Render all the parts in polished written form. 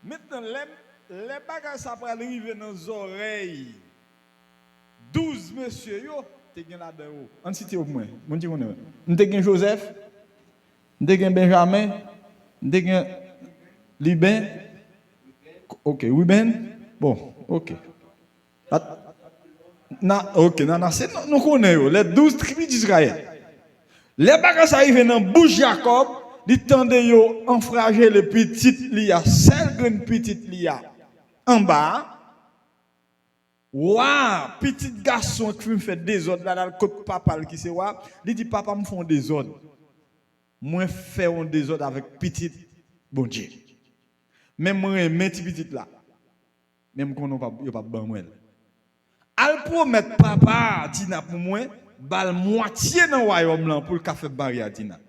Maintenant, les bagages ça va arriver dans les oreilles. 12 messieurs, yo, te gen là-dedans. On cite au moins. Mon dit on est. On te gen Joseph, on te gen Benjamin, on te gen Liben. OK, Ruben. Bon, OK. OK, nous connaissons les 12 tribus d'Israël. Les bagages arrivent dans bouche Jacob, il tende yo enfrager le petit lia, seul grande petite lia en bas. Waouh, petit garçon qui me fait des ordres là dans le côté papa qui c'est waouh, il dit papa me font des ordres. Moi faire un désordre avec petit bon Dieu. Même moi petit petit là. Même qu'on pas yo pas ban moi. Al promettre papa Tina pour moi, bal moitié dans royaume là pour le café barrière Tina.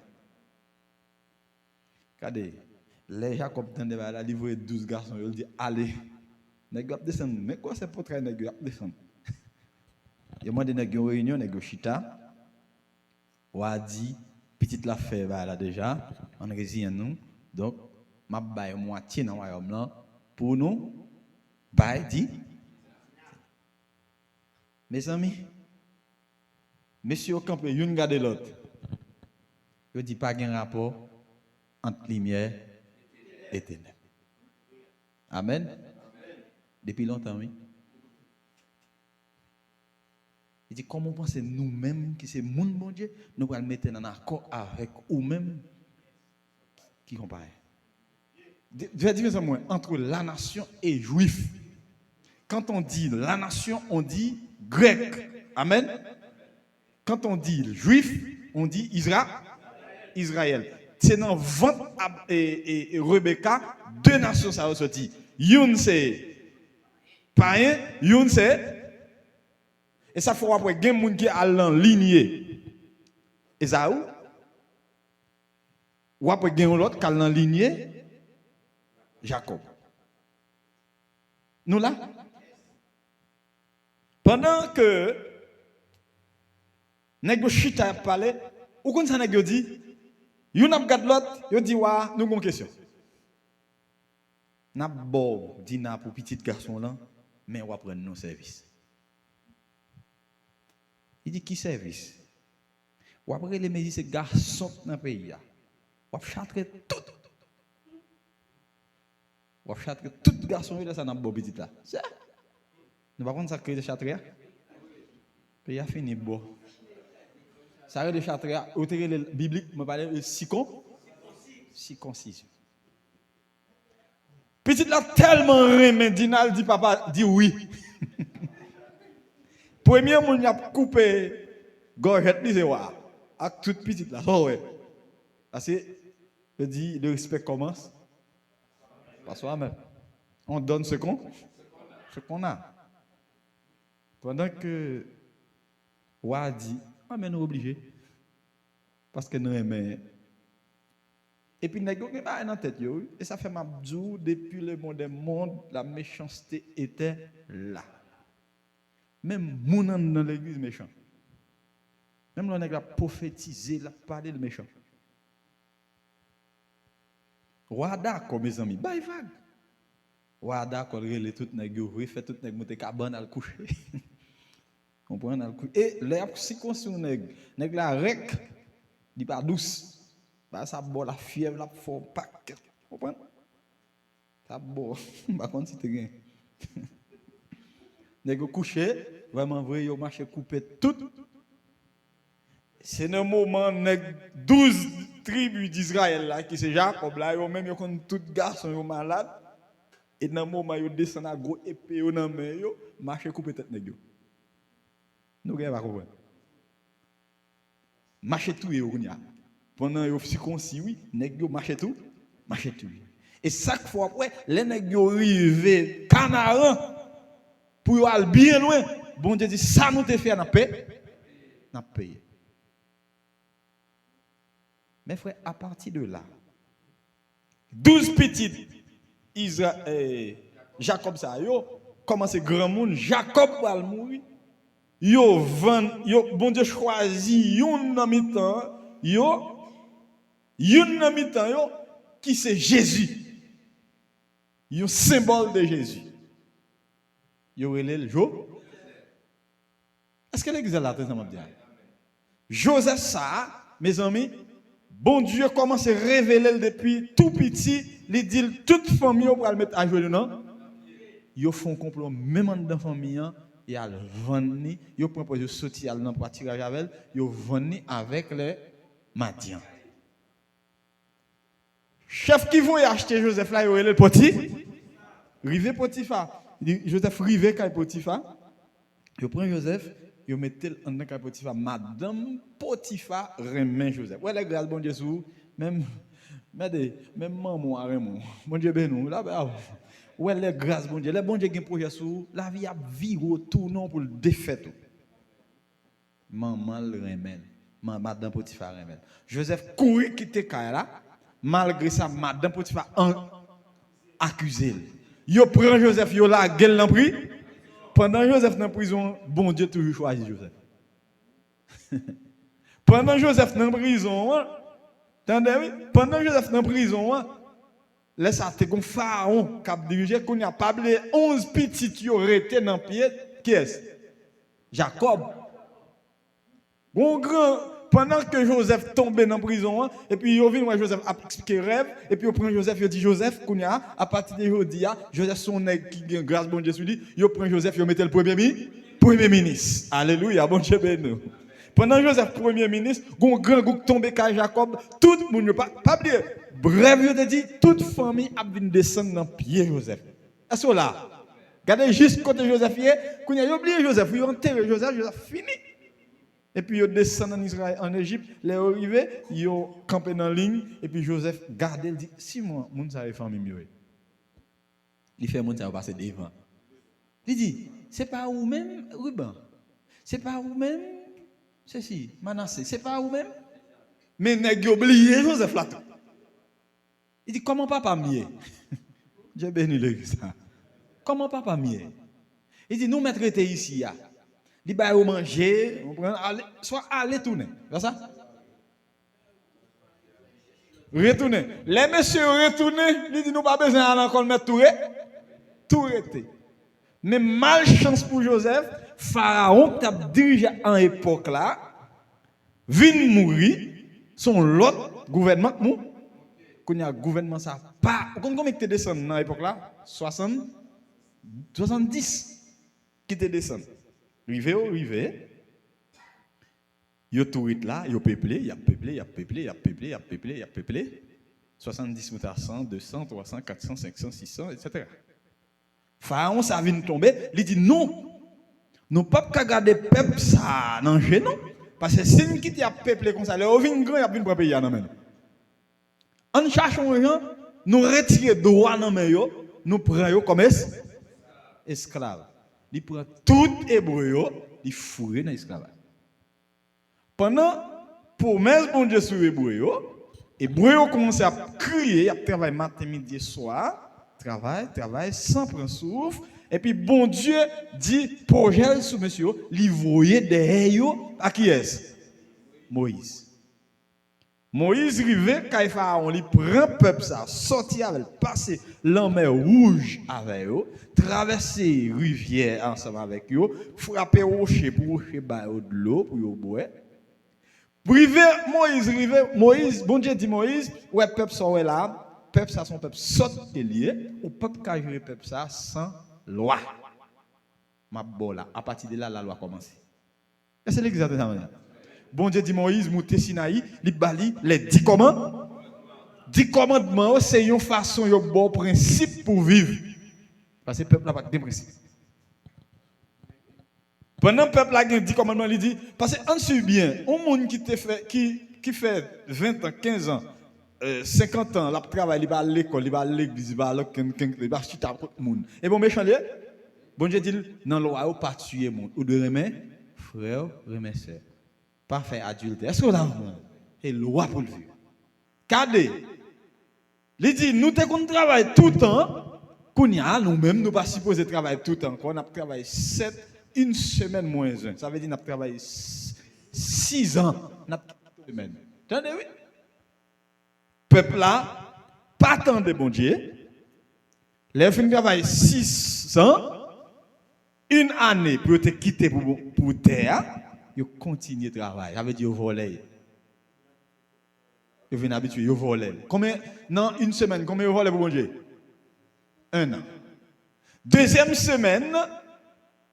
Regardez, les Jacob tende vers la livrer 12 garçons, il dit allez. Nèg ap descendre, mais quoi c'est pour traiter nèg ap descendre. Il m'a dit nèg une réunion nèg chita. Ou a dit petite la fait là déjà, on résigne nous. Donc m'a bail moitié dans royaume là pour nous bail dit. Mes amis, monsieur campé une garde l'autre. Il dit pas gain rapport entre lumière et ténèbres. Amen. Depuis longtemps, oui. Il dit, comment pensez nous-mêmes, qui c'est moun bon Dieu, nous allons mettre en accord avec nous-mêmes qui comparent. Je vais dire ça moi, entre la nation et juif. Quand on dit la nation, on dit grec. Amen. Quand on dit juif, on dit Israël. C'est dans ventre et Rebecca, deux nations ça a sorti. Une c'est païen, yon c'est et ça faut après gen moun qui a l'en lignée Esaü ou après gen l'autre qui a l'en lignée Jacob. Nous là pendant que nèg chita parler ou kon ça nèg dit yon ap gade l'autre yo dit wa nous gon question n'a bon dina pour petit garçon là mais on va prendre nos services. Il dit qui service? On va prendre les médis ces garçons dans le pays. On va châtrer tout. On va châtrer tout garçon là ça n'a pas petit là. Nous pas contre ça que de châtrer. Pays a fini bon. Ça de châtrer au terrain biblique me parler de circoncision. Petit là tellement remè Dinal dit papa dit oui. Premier moun y a coupé gorgette li c'est wa ak toute petite là. Oh ouais. Parce que je dis le respect commence par soi-même. On donne ce qu'on a. Pendant que wa dit ah mais nous obligés parce que nous aimons. Et puis, nous avons dans tête, et ça fait ma bzou, depuis le monde, la méchanceté était là. Même moun dans l'église méchant. Même on a prophétisé, la parlé de méchant. Wada comme mes amis, bye vague. Wada quand relé tout nèg yo, fait tout nèg monter cabane al coucher. Comprendre al coucher. Et l'air si conscient nèg la rec, dit pas douce. Bah ça boit la fièvre la fort paquet. Comprendre? Ça boit, par contre si tu gain. Nèg coucher, vraiment vrai yo marché couper tout. C'est un moment nèg 12 tribus d'Israël là qui c'est Jacob là, yo même yo kon tout garçon yo malade et dans moment yo descend à gros épée yo dans main yo, marché couper tête nèg yo. Nous gain pas comprendre. Marché tout yo kounya. Pendant yo circoncis oui, nèg yo marché tout. Et chaque fois après, les nèg yo rivé Canaan pour yo aller bien loin, bon Dieu dit ça nous te fait n'a payer. Mes frères, à partir de là, 12 petites Jacob ça yo commence grand monde, Jacob va mourir. Yo bon Dieu choisi yon nan mi-temps, yon nan mi-temps yo qui c'est Jésus. un symbole de Jésus. Il y aurait le Jo. Est-ce que l'église est là, très bien? Joseph, ça, mes amis, bon Dieu commence à révéler depuis tout petit, il dit toute famille pour le mettre à jouer dedans. Ils font un complot, même dans la famille, ils vendent, ils proposent de sortir dans le tirage avec, ils vendent avec les Madians. Chef qui veut acheter Joseph là, il est le petit. Rivé Potiphar. Joseph rivé quand Potiphar. Il prend Joseph, il met en dans Potiphar. Madame Potiphar remet Joseph. Ouais, les grâces, bon Dieu, même maman a remis. Bon Dieu, ben nous, là, ben, ouais, les grâces, bon Dieu. Les bon Dieu qui ont un projet sous, la vie a viré tout non pour le défaire. Maman le remet. Madame Potiphar remet. Joseph courit quitter Kaila. Malgré ça, Madame Potiphar accusé. Yo prend Joseph, yo la gueule dans prison. Pendant Joseph dans prison, bon Dieu toujours choisi Joseph. Pendant Joseph dans prison, pendant Joseph dans prison, laisse ça te gon pharaon cap diriger qu'on a pas 11 petits qui auraient été dans pied, qui est Jacob. Bon grand pendant que Joseph tombe dans la prison, et puis il vient Joseph a expliqué rêve, et puis il prend Joseph, il dit Joseph, à partir de aujourd'hui, Joseph son nègre qui a grâce bon Dieu sur lui, il prend Joseph, il met le premier ministre. Alléluia, bon Dieu béni. Pendant Joseph premier ministre, un grand groupe tombé à Jacob, tout le monde pas oublier. Bref, il te dit toute famille a venu descendre dans pied Joseph. Est-ce que là? Regardez juste côté Joseph, quand il a oublié Joseph, il a enterré Joseph, Joseph fini. Et puis, ils descendent en Israël, en Égypte, les arrivés, ils ont campé dans la ligne, et puis Joseph garde, il dit, si moi, mon ça est famille mieux. Il fait mon ça va passer devant. Il dit, c'est pas vous-même, Ruben. C'est pas vous-même, ceci, Manassé. C'est pas vous-même. Mais nèg oublié Joseph là. Il dit, comment papa mieux? J'ai béni l'église. Comment papa mieux? Il dit, nous mettre ici, il va au manger, soit aller tourner. C'est ça? Retourner. Les messieurs retournent, ils disent nous pas besoin encore mettre tout rester. Mais malchance pour Joseph, Pharaon qui a dirigé en époque là, vient mourir, son l'autre gouvernement qu'on y a gouvernement ça pas combien qui descend dans l'époque là 70 qui te descend. Rivé. Yo tout là, yo peuplé, y a peuplé. 70 moutard 100, 200, 300, 400, 500, 600, etc. Pharaon ça vient tomber, il dit non. Nous pas garder peuple ça dans non parce que si nous quittons peuple comme ça, les vinn grand y a vinn pour pays nan men. En cherchant gens, nous retirer droit dans men yo, nous prend yo comme esclave. Il prend tout hébreu, il fourre dans l'esclavage. Pendant promesse bon Dieu sur hébreu commence à crier, à travailler matin, midi, soir, travail sans prendre souffle. Et puis bon Dieu dit projet sur monsieur, il voyait derrière à qui est-ce? Moïse. Moïse rivé quand Pharaon il prend peuple ça, sorti avec passer la mer rouge avec eux, traverser rivière ensemble avec eux, frapper rocher pour rocher ba de l'eau pour yo boire. Moïse, bon Dieu dit Moïse, ouais peuple ça ouais là, peuple ça son peuple saute lié, ou peuple ka gérer peuple ça sans loi. Ma bola, à partir de là la loi commence. Et c'est l'exact de ça. Bon Dieu dit Moïse, monter Sinaï, il bali les 10 commandements. 10 commandements, c'est une façon, un bon principe pour vivre. Parce que le peuple n'a pas de principe. Pendant que le peuple a 10 commandements, il dit, parce qu'on suit bien, un monde qui fait 20 ans, 15 ans, 50 ans, il travaille, il va à l'école, il va à l'église, il va à l'autre chuter à tout le monde. Et bon, méchant, bon Dieu dit, non, loi, ou pas tuer le monde, ou de remettre, frère, remettre sœur. Pas faire adultère. Est-ce que vous avez c'est loi pour le vivre? Regardez. Il dit, nous devons travailler tout le temps. Nous-mêmes, nous pas supposés travailler tout le temps. On a travaillé 7, une semaine moins 1. Ça veut dire qu'on a travaillé 6 ans. On a une semaine. Attendez, oui? Peuple là, pas tant de bon Dieu. Les filles travaillent 6 ans, une année pour te quitter pour terre, ils continuent de travailler. Ça veut dire qu'ils volent. Ils viennent habitués, ils volent. Combien, dans une semaine, combien ils volent pour manger? 1 an. Deuxième semaine,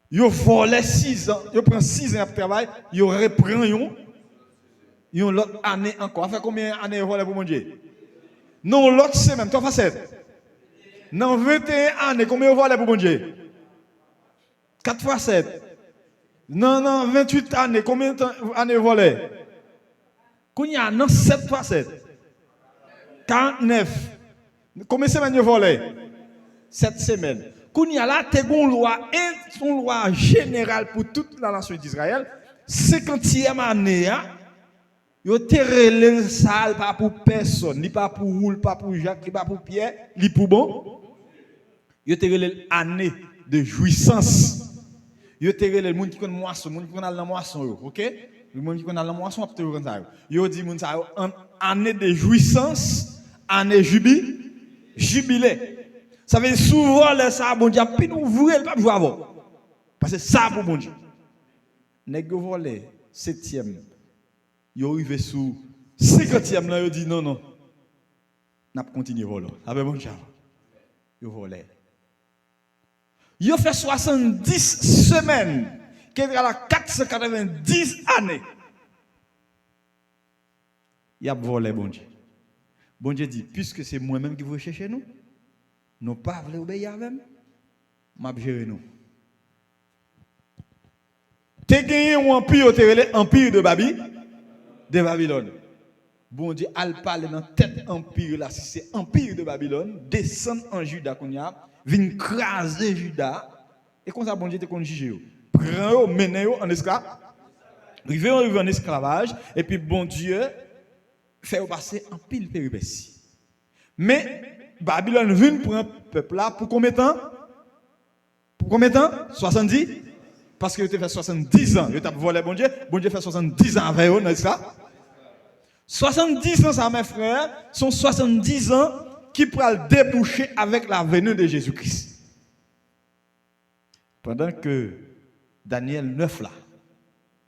ils volent 6 ans. Ils prennent 6 ans de travail, ils reprennent l'autre année encore. Ça fait combien d'années ils volent pour manger? Non, l'autre semaine, 3 fois 7. Dans 21 années, combien vous allez pour manger? 4 fois 7. Non, 28 années, combien d'années vous allez? Dans 7 fois 7. 49. Combien de semaines vous allez? 7 semaines. Kounya là, tu as une loi générale pour toute la nation d'Israël. 50e année, yo terrele sale pas pour personne, ni pas pour Roule, pas pour Jacques, ni pas pour Pierre, ni pour bon. Yo terrele année de jouissance. Yo terrele monde qui connaît moisson, monde qui connaît la moisson yo, OK? Le monde qui connaît la moisson après tout ça. Yo dit monde ça année de jouissance, année jubilé. Ça veut dire souvent les ça bon Dieu puis nous ouvrir pas jouer avant. Parce que ça pour bon Dieu. Nèg yo volé 7e. Yo arrivé sous 50e là, yo dit non. N'a pas continué voler. Avec bon Dieu. Yo volé. Yo fait 70 semaines, qui est à la 490 années. Il a volé, bon Dieu. Bon Dieu dit, puisque c'est moi-même qui vous chercher nous, nous pas voulons obéir à même, m'a gérer nous. T'es gagné un empire de Babylone. Bon Dieu, al parle dans tête empire là, si c'est empire de Babylone, descend en Juda qu'on y a, vient craser Juda, et comme ça, bon Dieu, te qu'on juge. Prends-le, menez-le en esclavage, rive en esclavage, et puis bon Dieu, fait passer en pile péripétie. Mais Babylone vient prendre le peuple là pour combien de temps? Pour combien de temps? 70? Parce que tu fait 70 ans, tu as volé bon Dieu fait 70 ans avec eux, n'est-ce pas? 70 ans, ça, mes frères, sont 70 ans qui pourraient déboucher avec la venue de Jésus-Christ. Pendant que Daniel 9 là,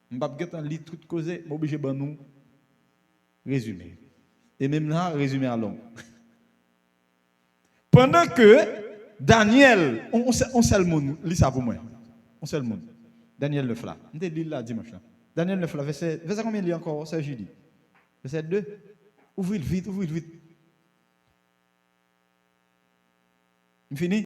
je ne vais pas lire tout cause, je suis obligé de nous résumer. Et même là, résumer à long. Pendant que Daniel, on sait le monde, lis ça pour moi. On sait le monde. Daniel 9 là. On te lit là dimanche là. Daniel 9 là, verset combien il y a encore, c'est jeudi? Verset 2. Ouvrez vite. Fini?